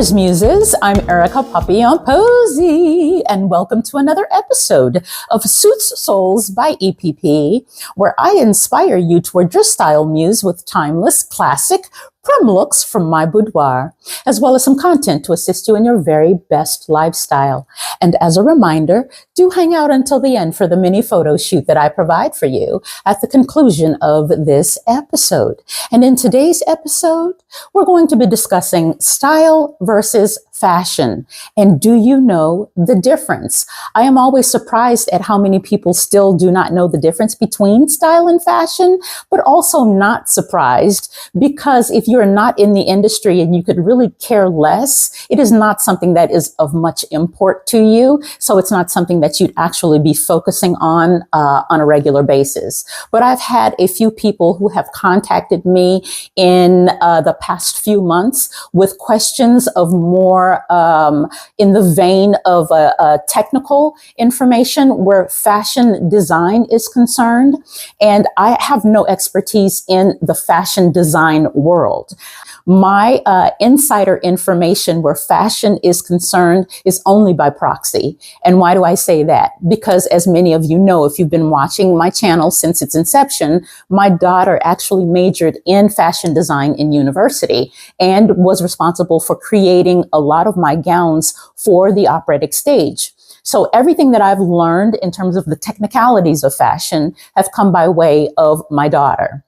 Cheers, Muses. I'm Erica Papillon Posey, and welcome to another episode of Suits Souls by EPP, where I inspire you toward your style muse with timeless, classic, prim looks from my boudoir, as well as some content to assist you in your very best lifestyle. And as a reminder, do hang out until the end for the mini photo shoot that I provide for you at the conclusion of this episode. And in today's episode, we're going to be discussing style versus fashion. And do you know the difference? I am always surprised at how many people still do not know the difference between style and fashion, but also not surprised because if you're not in the industry and you could really care less, it is not something that is of much import to you. So it's not something that you'd actually be focusing on a regular basis. But I've had a few people who have contacted me in the past few months with questions of more in the vein of technical information where fashion design is concerned. And I have no expertise in the fashion design world. My insider information where fashion is concerned is only by proxy. And why do I say that? Because as many of you know, if you've been watching my channel since its inception, my daughter actually majored in fashion design in university and was responsible for creating a lot of my gowns for the operatic stage. So everything that I've learned in terms of the technicalities of fashion have come by way of my daughter.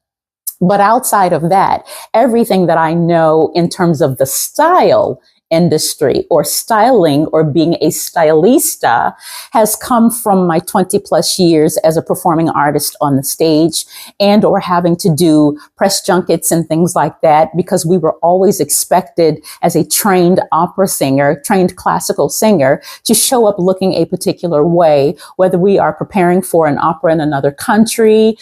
But outside of that, everything that I know in terms of the style industry or styling or being a stylista has come from my 20 plus years as a performing artist on the stage and or having to do press junkets and things like that, because we were always expected as a trained opera singer, trained classical singer, to show up looking a particular way, whether we are preparing for an opera in another country,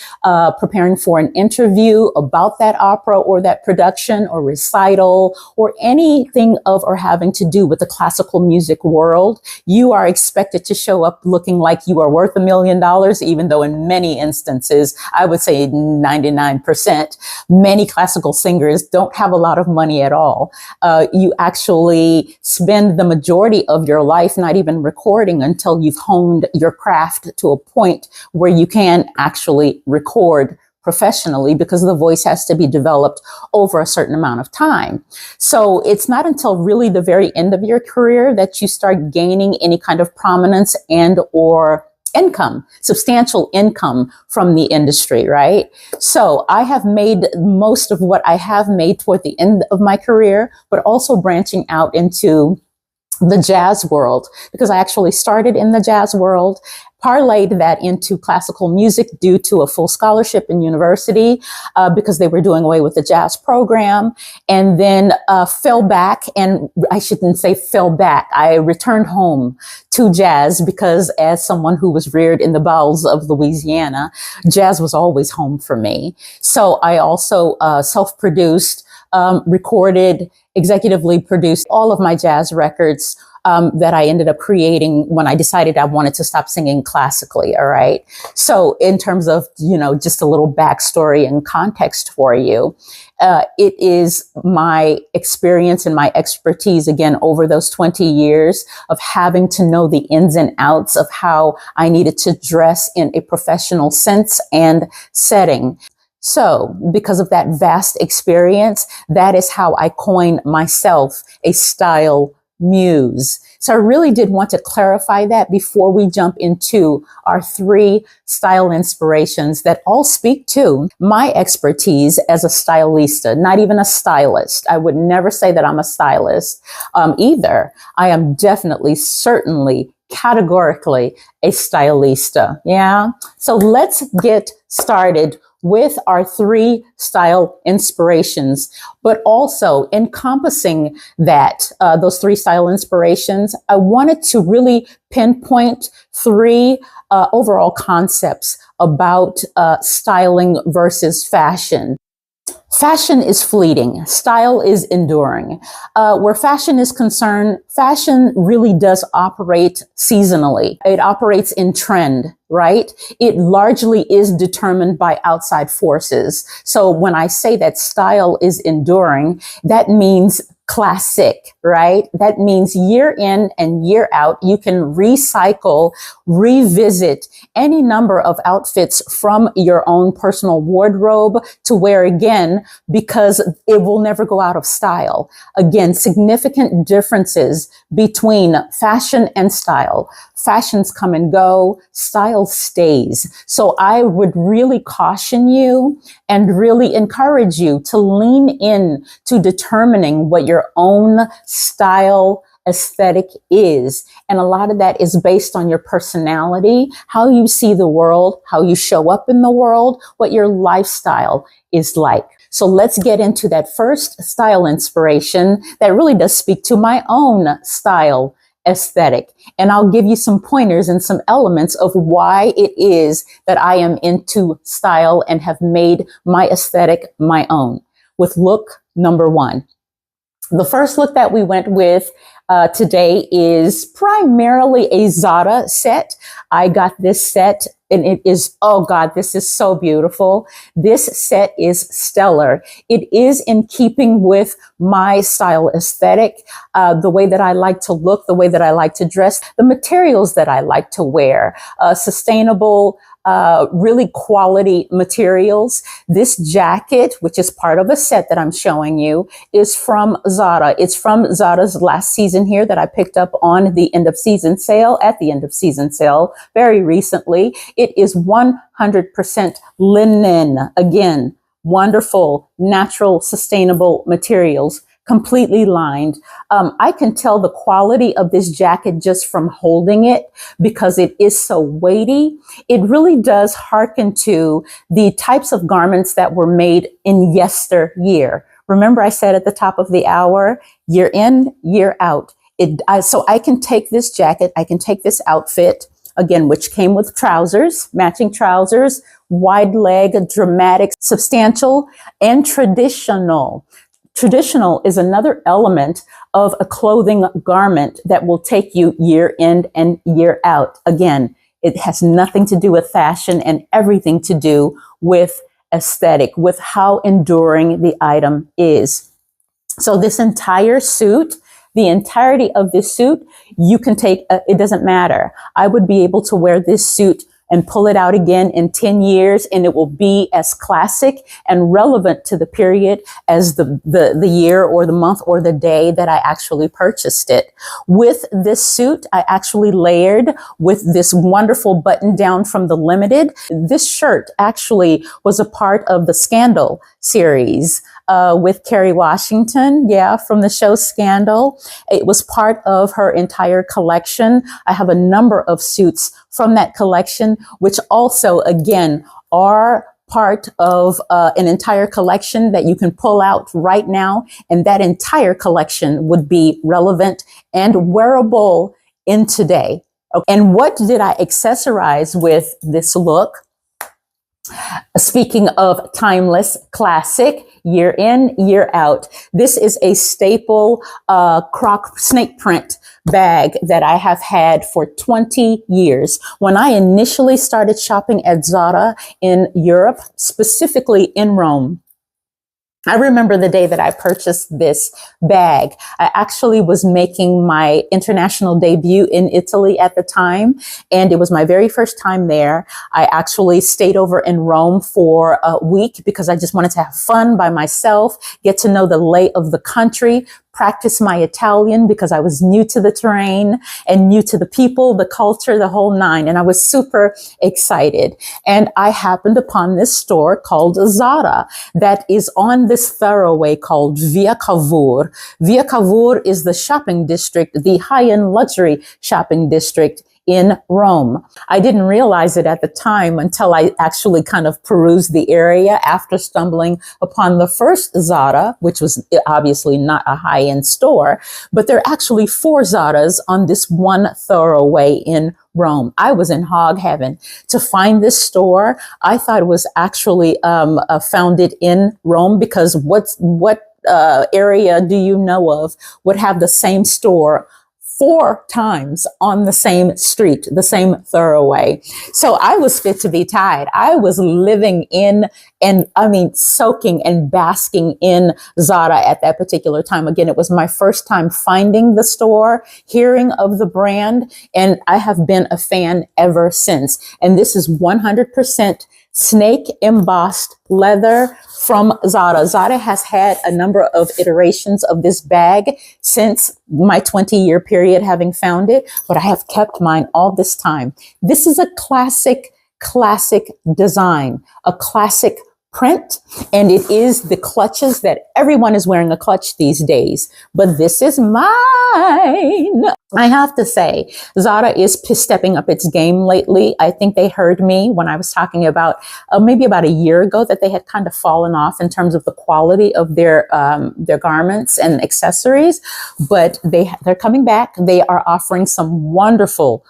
preparing for an interview about that opera or that production or recital or anything of or having to do with the classical music world. You are expected to show up looking like you are worth $1 million, even though in many instances, I would say 99%, many classical singers don't have a lot of money at all. You actually spend the majority of your life not even recording until you've honed your craft to a point where you can actually record professionally, because the voice has to be developed over a certain amount of time. So it's not until really the very end of your career that you start gaining any kind of prominence and or income, substantial income from the industry, right? So I have made most of what I have made toward the end of my career, but also branching out into the jazz world, because I actually started in the jazz world, parlayed that into classical music due to a full scholarship in university because they were doing away with the jazz program, and then fell back, and I shouldn't say fell back, I returned home to jazz because as someone who was reared in the bowels of Louisiana, jazz was always home for me. So I also self-produced, recorded, executively produced all of my jazz records that I ended up creating when I decided I wanted to stop singing classically. All right. So in terms of, just a little backstory and context for you, it is my experience and my expertise, again, over those 20 years of having to know the ins and outs of how I needed to dress in a professional sense and setting. So because of that vast experience, that is how I coined myself a style muse. So I really did want to clarify that before we jump into our 3 style inspirations that all speak to my expertise as a stylista, not even a stylist. I would never say that I'm a stylist either. I am definitely, certainly, categorically a stylista. Yeah. So let's get started with our 3 style inspirations, but also encompassing that, those 3 style inspirations, I wanted to really pinpoint 3 overall concepts about styling versus fashion. Fashion is fleeting. Style is enduring. Where fashion is concerned, fashion really does operate seasonally. It operates in trend, right? It largely is determined by outside forces. So when I say that style is enduring, that means classic, right? That means year in and year out, you can recycle, revisit any number of outfits from your own personal wardrobe to wear again, because it will never go out of style. Again, significant differences between fashion and style. Fashions come and go, style stays. So I would really caution you and really encourage you to lean in to determining what your own style aesthetic is. And a lot of that is based on your personality, how you see the world, how you show up in the world, what your lifestyle is like. So let's get into that first style inspiration that really does speak to my own style aesthetic. And I'll give you some pointers and some elements of why it is that I am into style and have made my aesthetic my own. With look number one. The first look that we went with today is primarily a Zara set. I got this set and it is, oh God, this is so beautiful. This set is stellar. It is in keeping with my style aesthetic, the way that I like to look, the way that I like to dress, the materials that I like to wear, sustainable, really quality materials. This jacket, which is part of a set that I'm showing you, is from Zara. It's from Zara's last season here that I picked up on the end of season sale, at the end of season sale very recently. It is 100% linen. Again, wonderful, natural, sustainable materials, completely lined. I can tell the quality of this jacket just from holding it because it is so weighty. It really does hearken to the types of garments that were made in yesteryear. Remember I said at the top of the hour, year in, year out. So I can take this jacket, I can take this outfit, again, which came with trousers, matching trousers, wide leg, dramatic, substantial, and traditional. Traditional is another element of a clothing garment that will take you year in and year out. Again, it has nothing to do with fashion and everything to do with aesthetic, with how enduring the item is. So this entire suit, the entirety of this suit, you can take, it doesn't matter. I would be able to wear this suit and pull it out again in 10 years, and it will be as classic and relevant to the period as the year or the month or the day that I actually purchased it. With this suit, I actually layered with this wonderful button down from the Limited. This shirt actually was a part of the Scandal series with Kerry Washington, from the show Scandal. It was part of her entire collection. I have a number of suits from that collection, which also, again, are part of an entire collection that you can pull out right now. And that entire collection would be relevant and wearable in today. Okay. And what did I accessorize with this look? Speaking of timeless, classic, year in, year out. This is a staple croc snake print bag that I have had for 20 years. When I initially started shopping at Zara in Europe, specifically in Rome, I remember the day that I purchased this bag. I actually was making my international debut in Italy at the time, and it was my very first time there. I actually stayed over in Rome for a week because I just wanted to have fun by myself, get to know the lay of the country, practice my Italian because I was new to the terrain and new to the people, the culture, the whole nine. And I was super excited. And I happened upon this store called Zara that is on this thoroughway called Via Cavour. Via Cavour is the shopping district, the high-end luxury shopping district in Rome. I didn't realize it at the time until I actually kind of perused the area after stumbling upon the first Zara, which was obviously not a high-end store, but there are actually 4 Zaras on this one thoroughway in Rome. I was in hog heaven to find this store. I thought it was actually founded in Rome because what area do you know of would have the same store 4 times on the same street, the same thoroughway. So I was fit to be tied. I was living in, and I mean, soaking and basking in Zara at that particular time. Again, it was my first time finding the store, hearing of the brand, and I have been a fan ever since. And this is 100% snake embossed leather from Zara. Zara has had a number of iterations of this bag since my 20-year period having found it, but I have kept mine all this time. This is a classic design, a classic print, and it is the clutches that everyone is wearing a clutch these days, but this is mine. I have to say, Zara is stepping up its game lately. I think they heard me when I was talking about maybe about a year ago that they had kind of fallen off in terms of the quality of their garments and accessories, but they're coming back. They are offering some wonderful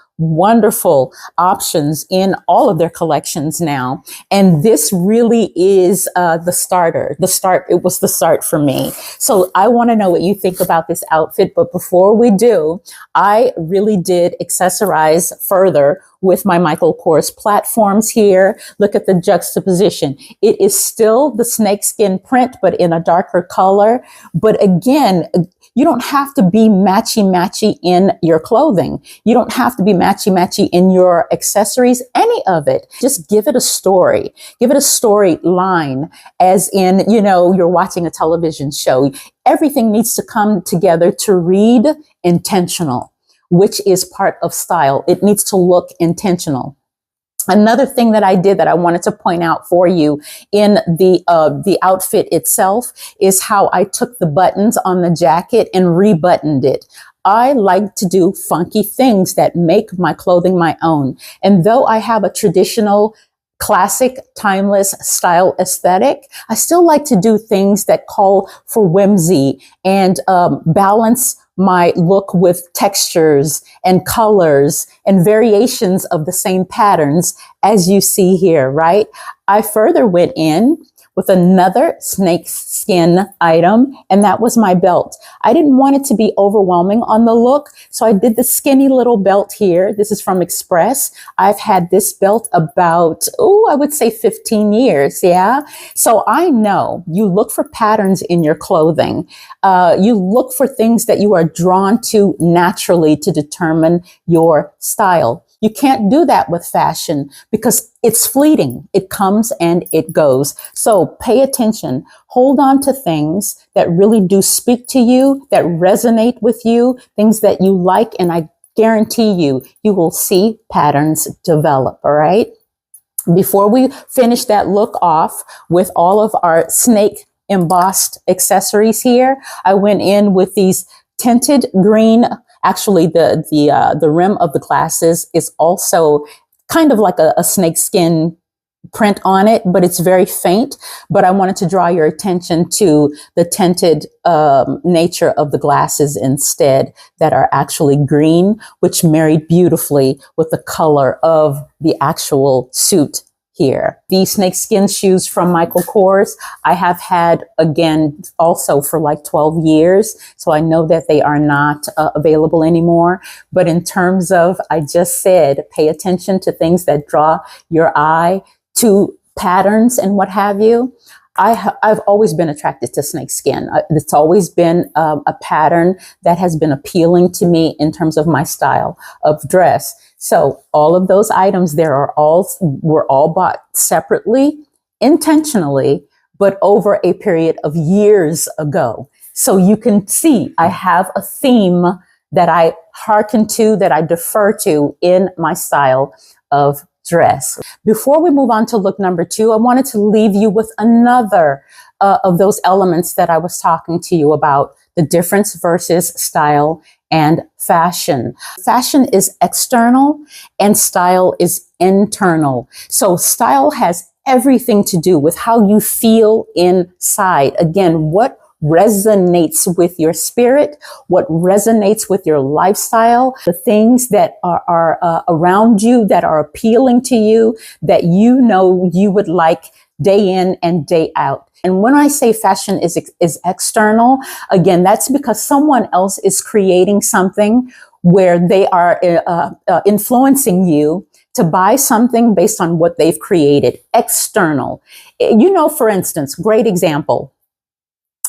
options in all of their collections now. And this really is the starter. It was the start for me. So I want to know what you think about this outfit. But before we do, I really did accessorize further with my Michael Kors platforms here. Look at the juxtaposition. It is still the snakeskin print, but in a darker color. But again, you don't have to be matchy-matchy in your clothing. You don't have to be matchy-matchy in your accessories, any of it. Just give it a story. Give it a storyline, as in, you're watching a television show. Everything needs to come together to read intentional, which is part of style. It needs to look intentional. Another thing that I did that I wanted to point out for you in the outfit itself is how I took the buttons on the jacket and rebuttoned it. I like to do funky things that make my clothing my own. And though I have a traditional classic, timeless style aesthetic, I still like to do things that call for whimsy and balance my look with textures and colors and variations of the same patterns as you see here, right? I further went in with another snake skin item, and that was my belt. I didn't want it to be overwhelming on the look, so I did the skinny little belt here. This is from Express. I've had this belt about, I would say 15 years, yeah? So I know you look for patterns in your clothing. You look for things that you are drawn to naturally to determine your style. You can't do that with fashion because it's fleeting. It comes and it goes. So pay attention. Hold on to things that really do speak to you, that resonate with you, things that you like, and I guarantee you will see patterns develop, all right? Before we finish that look off with all of our snake embossed accessories here, I went in with these tinted green. Actually, the rim of the glasses is also kind of like a snakeskin print on it, but it's very faint. But I wanted to draw your attention to the tinted nature of the glasses instead, that are actually green, which married beautifully with the color of the actual suit here. The snakeskin shoes from Michael Kors, I have had, again, also for like 12 years. So I know that they are not available anymore. But in terms of, I just said, pay attention to things that draw your eye, to patterns and what have you. I've always been attracted to snakeskin. It's always been a pattern that has been appealing to me in terms of my style of dress. So all of those items there were all bought separately, intentionally, but over a period of years ago. So you can see I have a theme that I hearken to, that I defer to in my style of dress. Before we move on to look number 2, I wanted to leave you with another of those elements that I was talking to you about, the difference versus style and fashion. Fashion is external and style is internal. So style has everything to do with how you feel inside. Again, what resonates with your spirit, what resonates with your lifestyle, the things that are around you that are appealing to you, that you know you would like day in and day out. And when I say fashion is external, again, that's because someone else is creating something where they are influencing you to buy something based on what they've created, external. For instance, great example.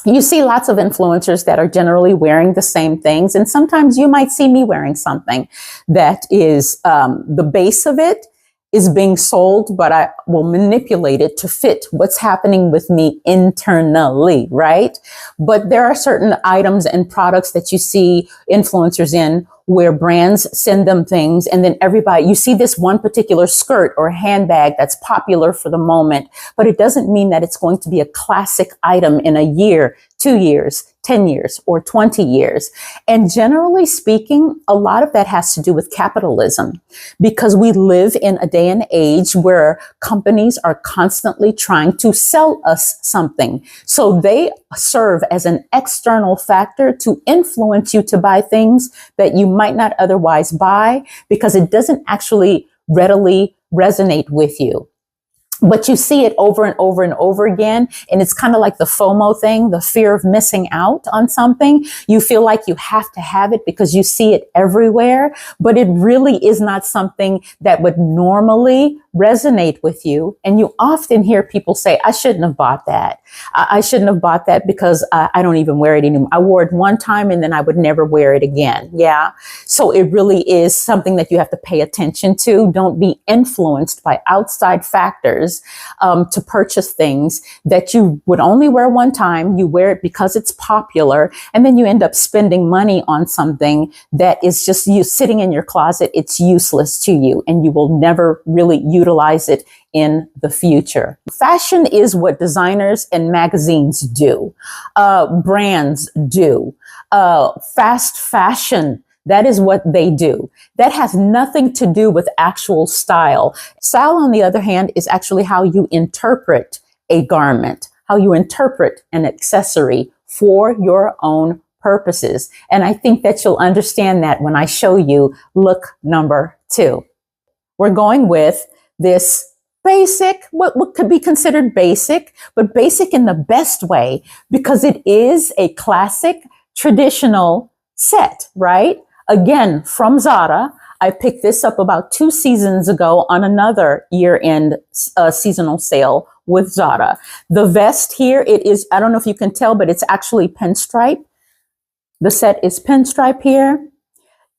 You see lots of influencers that are generally wearing the same things. And sometimes you might see me wearing something that is the base of it is being sold, but I will manipulate it to fit what's happening with me internally, right? But there are certain items and products that you see influencers in where brands send them things, and then you see this one particular skirt or handbag that's popular for the moment, but it doesn't mean that it's going to be a classic item in a year, 2 years, 10 years, or 20 years. And generally speaking, a lot of that has to do with capitalism, because we live in a day and age where companies are constantly trying to sell us something. So they serve as an external factor to influence you to buy things that you might not otherwise buy, because it doesn't actually readily resonate with you. But you see it over and over and over again. And it's kind of like the FOMO thing, the fear of missing out on something. You feel like you have to have it because you see it everywhere, but it really is not something that would normally resonate with you. And you often hear people say, I shouldn't have bought that. I shouldn't have bought that because I don't even wear it anymore. I wore it one time and then I would never wear it again. Yeah. So it really is something that you have to pay attention to. Don't be influenced by outside factors to purchase things that you would only wear one time. You wear it because it's popular, and then you end up spending money on something that is just you sitting in your closet. It's useless to you, and you will never really utilize it in the future. Fashion is what designers and magazines do, brands do, fast fashion. That is what they do. That has nothing to do with actual style. Style, on the other hand, is actually how you interpret a garment, how you interpret an accessory for your own purposes. And I think that you'll understand that when I show you look number 2. We're going with this basic, what could be considered basic, but basic in the best way, because it is a classic, traditional set, right? Again, from Zara. I picked this up about 2 seasons ago on another year-end seasonal sale with Zara. The vest here, it is, I don't know if you can tell, but it's actually pinstripe. The set is pinstripe here.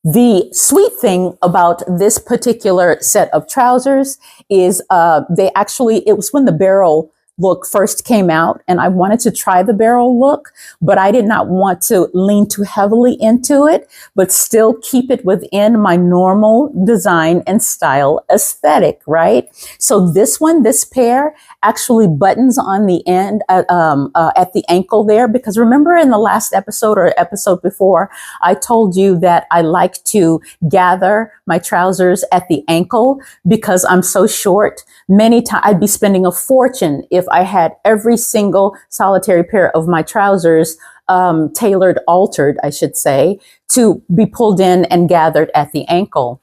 The sweet thing about this particular set of trousers is it was when the barrel look first came out, and I wanted to try the barrel look, but I did not want to lean too heavily into it, but still keep it within my normal design and style aesthetic, right? So this pair actually buttons on the end at the ankle there, because remember in the last episode or episode before, I told you that I like to gather my trousers at the ankle because I'm so short. Many times I'd be spending a fortune if I had every single solitary pair of my trousers altered, I should say, to be pulled in and gathered at the ankle.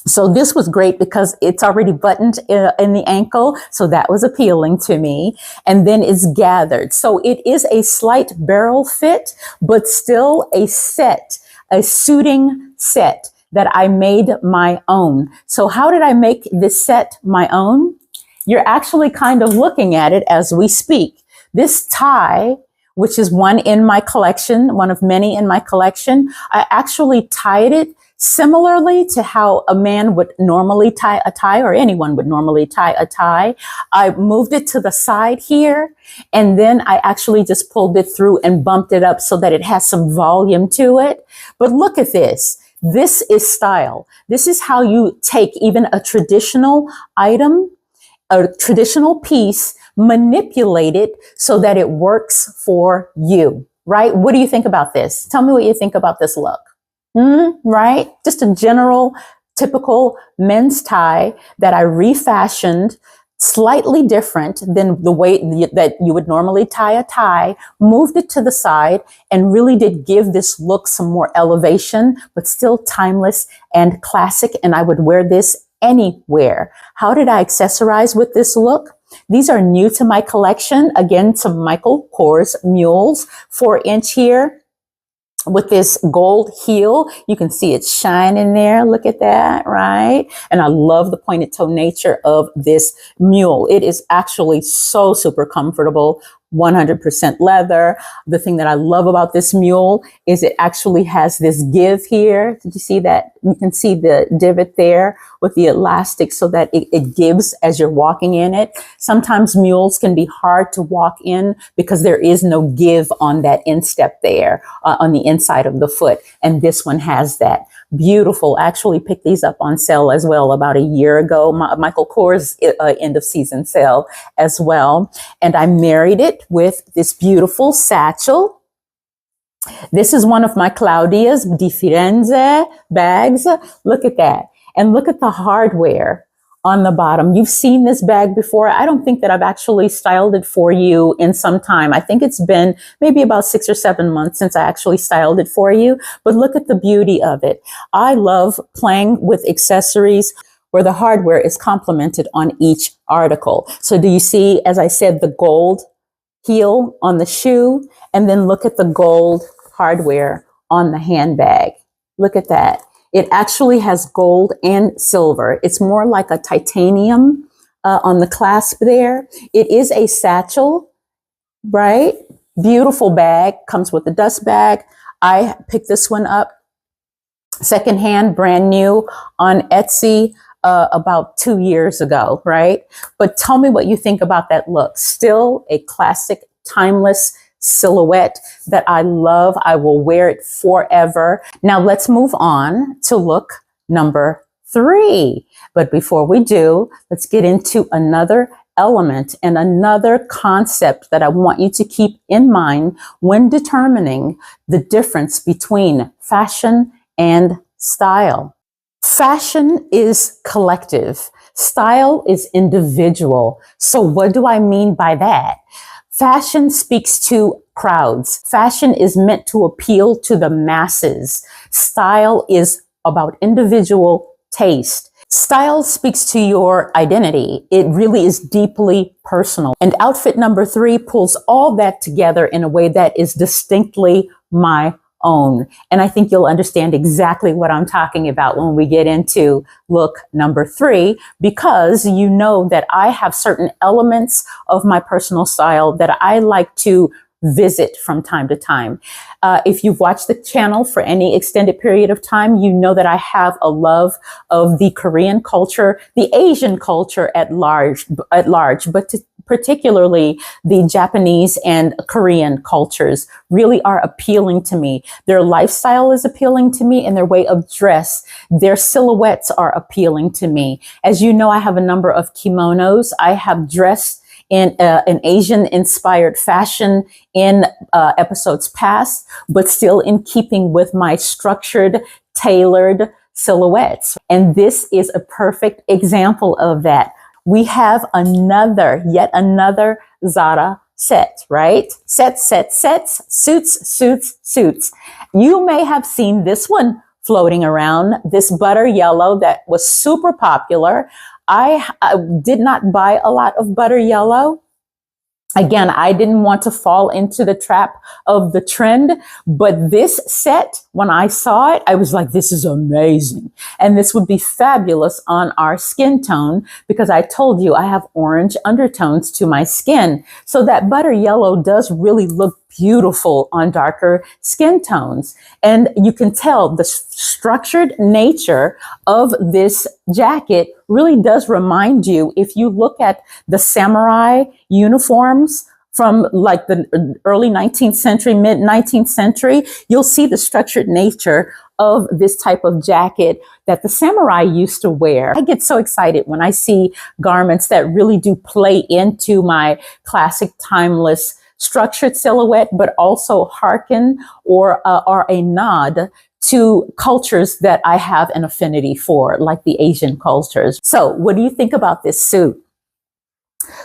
So this was great because it's already buttoned in the ankle. So that was appealing to me. And then it's gathered. So it is a slight barrel fit, but still a suiting set that I made my own. So how did I make this set my own? You're actually kind of looking at it as we speak. This tie, which is one in my collection, one of many in my collection, I actually tied it similarly to how a man would normally tie a tie, or anyone would normally tie a tie. I moved it to the side here, and then I actually just pulled it through and bumped it up so that it has some volume to it. But look at this. This is style. This is how you take even a traditional item, a traditional piece, manipulate it so that it works for you, right? What do you think about this? Tell me what you think about this look. Right? Just a general, typical men's tie that I refashioned, slightly different than the way that you would normally tie a tie, moved it to the side, and really did give this look some more elevation, but still timeless and classic. And I would wear this anywhere. How did I accessorize with this look? These are new to my collection. Again, some Michael Kors mules, 4-inch here. with this gold heel. You can see it shining there. Look at that, right? And I love the pointed toe nature of this mule. It is actually so super comfortable. 100% leather. The thing that I love about this mule is it actually has this give here. Did you see that? You can see the divot there with the elastic so that it gives as you're walking in it. Sometimes mules can be hard to walk in because there is no give on that instep there on the inside of the foot. And this one has that. Beautiful. I actually picked these up on sale as well about a year ago. Michael Kors end of season sale as well. And I married it with this beautiful satchel. This is one of my Claudia's di Firenze bags. Look at that. And look at the hardware on the bottom. You've seen this bag before. I don't think that I've actually styled it for you in some time. I think it's been maybe about 6 or 7 months since I actually styled it for you. But look at the beauty of it. I love playing with accessories where the hardware is complemented on each article. So do you see, as I said, the gold heel on the shoe, and then look at the gold hardware on the handbag. Look at that. It actually has gold and silver. It's more like a titanium on the clasp there. It is a satchel, right? Beautiful bag. Comes with a dust bag. I picked this one up secondhand, brand new on Etsy about 2 years ago, right? But tell me what you think about that look. Still a classic, timeless silhouette that I love. I will wear it forever. Now let's move on to look number 3. But before we do, let's get into another element and another concept that I want you to keep in mind when determining the difference between fashion and style. Fashion is collective. Style is individual. So what do I mean by that? Fashion speaks to crowds. Fashion is meant to appeal to the masses. Style is about individual taste. Style speaks to your identity. It really is deeply personal. And outfit number 3 pulls all that together in a way that is distinctly my own. And I think you'll understand exactly what I'm talking about when we get into look number 3, because you know that I have certain elements of my personal style that I like to visit from time to time. If you've watched the channel for any extended period of time, you know that I have a love of the Korean culture, the Asian culture at large, but particularly the Japanese and Korean cultures really are appealing to me. Their lifestyle is appealing to me, and their way of dress, their silhouettes are appealing to me. As you know, I have a number of kimonos. I have dressed in an Asian-inspired fashion in episodes past, but still in keeping with my structured, tailored silhouettes. And this is a perfect example of that. We have yet another Zara set, right? Sets, suits. You may have seen this one floating around, this butter yellow that was super popular. I did not buy a lot of butter yellow. Again, I didn't want to fall into the trap of the trend, but this set, when I saw it, I was like, this is amazing. And this would be fabulous on our skin tone, because I told you I have orange undertones to my skin. So that butter yellow does really look beautiful on darker skin tones. And you can tell the structured nature of this jacket really does remind you, if you look at the samurai uniforms from like the early 19th century, mid 19th century, you'll see the structured nature of this type of jacket that the samurai used to wear. I get so excited when I see garments that really do play into my classic, timeless, structured silhouette, but also hearken or are a nod to cultures that I have an affinity for, like the Asian cultures. So what do you think about this suit?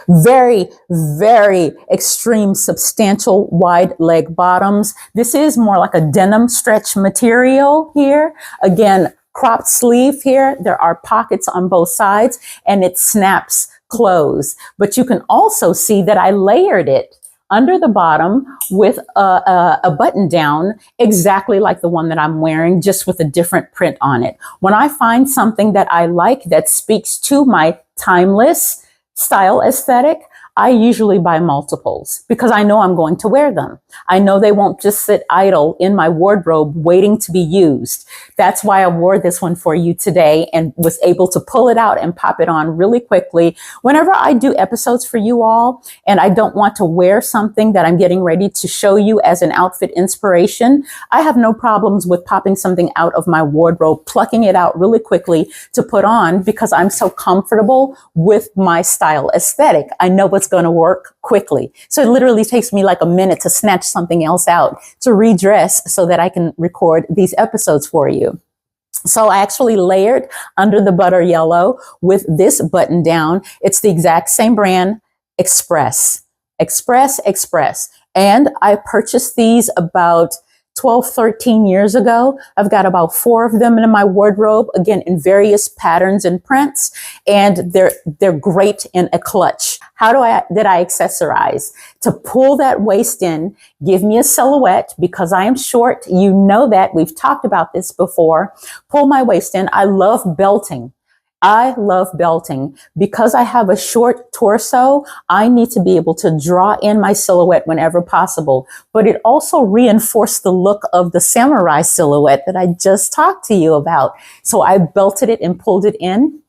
Very, very extreme, substantial, wide leg bottoms. This is more like a denim stretch material here. Again, cropped sleeve here. There are pockets on both sides, and it snaps closed. But you can also see that I layered it under the bottom with a button down exactly like the one that I'm wearing, just with a different print on it. When I find something that I like that speaks to my timeless style aesthetic, I usually buy multiples because I know I'm going to wear them. I know they won't just sit idle in my wardrobe waiting to be used. That's why I wore this one for you today and was able to pull it out and pop it on really quickly. Whenever I do episodes for you all and I don't want to wear something that I'm getting ready to show you as an outfit inspiration, I have no problems with popping something out of my wardrobe, plucking it out really quickly to put on because I'm so comfortable with my style aesthetic. I know what's going to work quickly. So it literally takes me like a minute to snatch something else out to redress so that I can record these episodes for you. So I actually layered under the butter yellow with this button down. It's the exact same brand, Express. And I purchased these about 12, 13 years ago. I've got about 4 of them in my wardrobe, again, in various patterns and prints, and they're great in a clutch. How did I accessorize? To pull that waist in, give me a silhouette because I am short. You know that. We've talked about this before. Pull my waist in. I love belting. Because I have a short torso. I need to be able to draw in my silhouette whenever possible, but it also reinforced the look of the samurai silhouette that I just talked to you about. So I belted it and pulled it in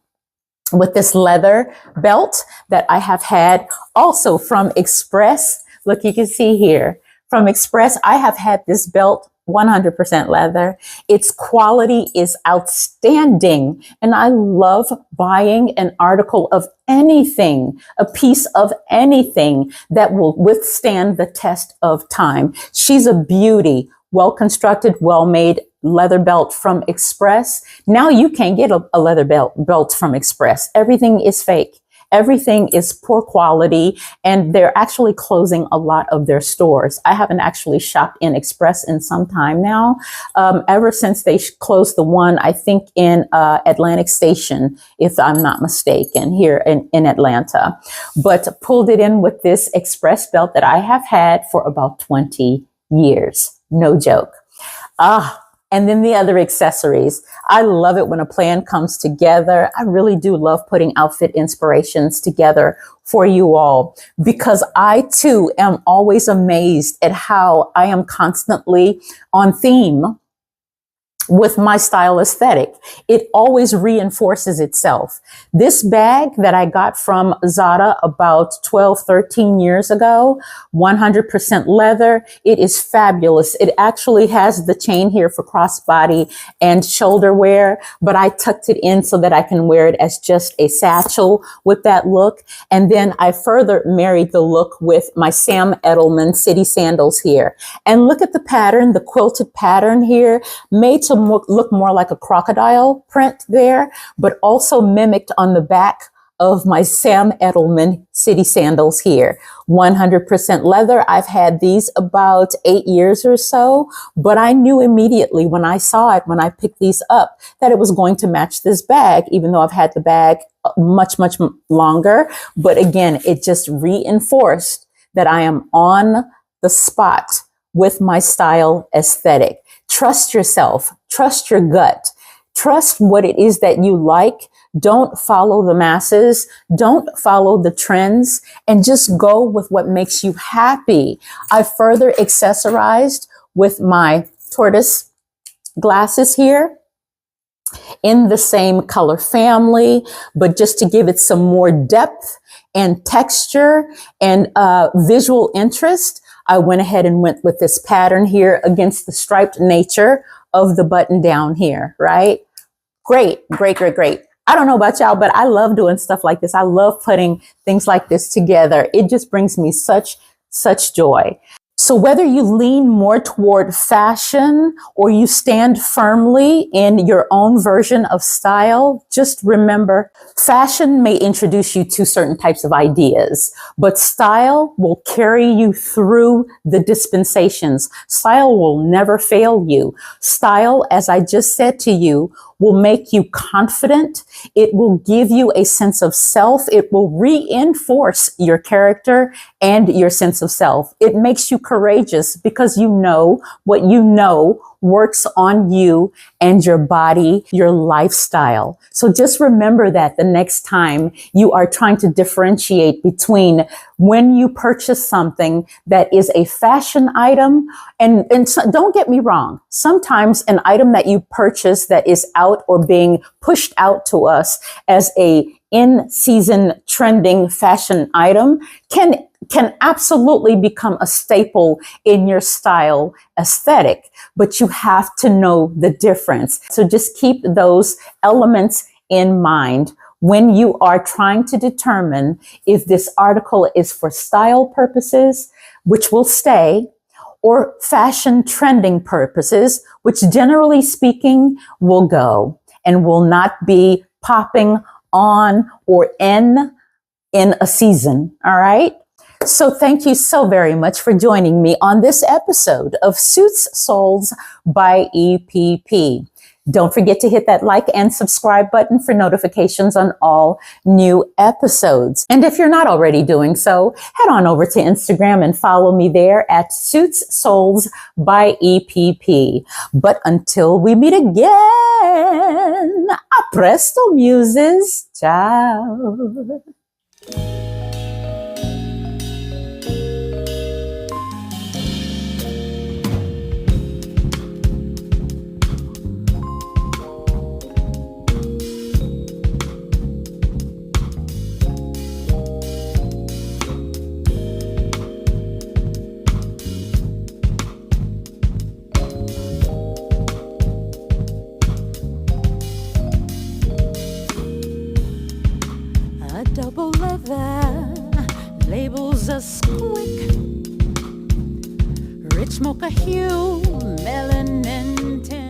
with this leather belt that I have had also from Express. Look, you can see here from Express, I have had this belt 100% leather. Its quality is outstanding. And I love buying an article of anything, a piece of anything that will withstand the test of time. She's a beauty, well-constructed, well-made leather belt from Express. Now you can't get a leather belt from Express. Everything is fake. Everything is poor quality, and they're actually closing a lot of their stores. I haven't actually shopped in Express in some time now, ever since they closed the one, I think, in Atlantic Station, if I'm not mistaken, here in Atlanta. But pulled it in with this Express belt that I have had for about 20 years. No joke. And then the other accessories. I love it when a plan comes together. I really do love putting outfit inspirations together for you all because I too am always amazed at how I am constantly on theme with my style aesthetic. It always reinforces itself. This bag that I got from Zara about 12, 13 years ago, 100% leather. It is fabulous. It actually has the chain here for crossbody and shoulder wear, but I tucked it in so that I can wear it as just a satchel with that look. And then I further married the look with my Sam Edelman City sandals here. And look at the pattern, the quilted pattern here, made to look more like a crocodile print there, but also mimicked on the back of my Sam Edelman City sandals here. 100% leather. I've had these about 8 years or so, but I knew immediately when I saw it, when I picked these up, that it was going to match this bag, even though I've had the bag much, much longer. But again, it just reinforced that I am on the spot with my style aesthetic. Trust yourself, trust your gut, trust what it is that you like. Don't follow the masses, don't follow the trends, and just go with what makes you happy. I further accessorized with my tortoise glasses here in the same color family, but just to give it some more depth and texture and visual interest, I went ahead and went with this pattern here against the striped nature of the button down here, right? Great, great, great, great. I don't know about y'all, but I love doing stuff like this. I love putting things like this together. It just brings me such joy. So whether you lean more toward fashion or you stand firmly in your own version of style, just remember, fashion may introduce you to certain types of ideas, but style will carry you through the dispensations. Style will never fail you. Style, as I just said to you, will make you confident. It will give you a sense of self. It will reinforce your character and your sense of self. It makes you courageous because you know what you know works on you and your body, your lifestyle. So just remember that the next time you are trying to differentiate between when you purchase something that is a fashion item, and so, don't get me wrong, sometimes an item that you purchase that is out or being pushed out to us as a in-season trending fashion item can absolutely become a staple in your style aesthetic, but you have to know the difference. So just keep those elements in mind when you are trying to determine if this article is for style purposes, which will stay, or fashion trending purposes, which generally speaking will go and will not be popping on or in a season. All right. So thank you so very much for joining me on this episode of Suits Souls by EPP. Don't forget to hit that like and subscribe button for notifications on all new episodes. And if you're not already doing so, head on over to Instagram and follow me there at Suits Souls by EPP. But until we meet again, a presto, Muses. Ciao. Double leather, labels a squick, rich mocha hue, melanin tint.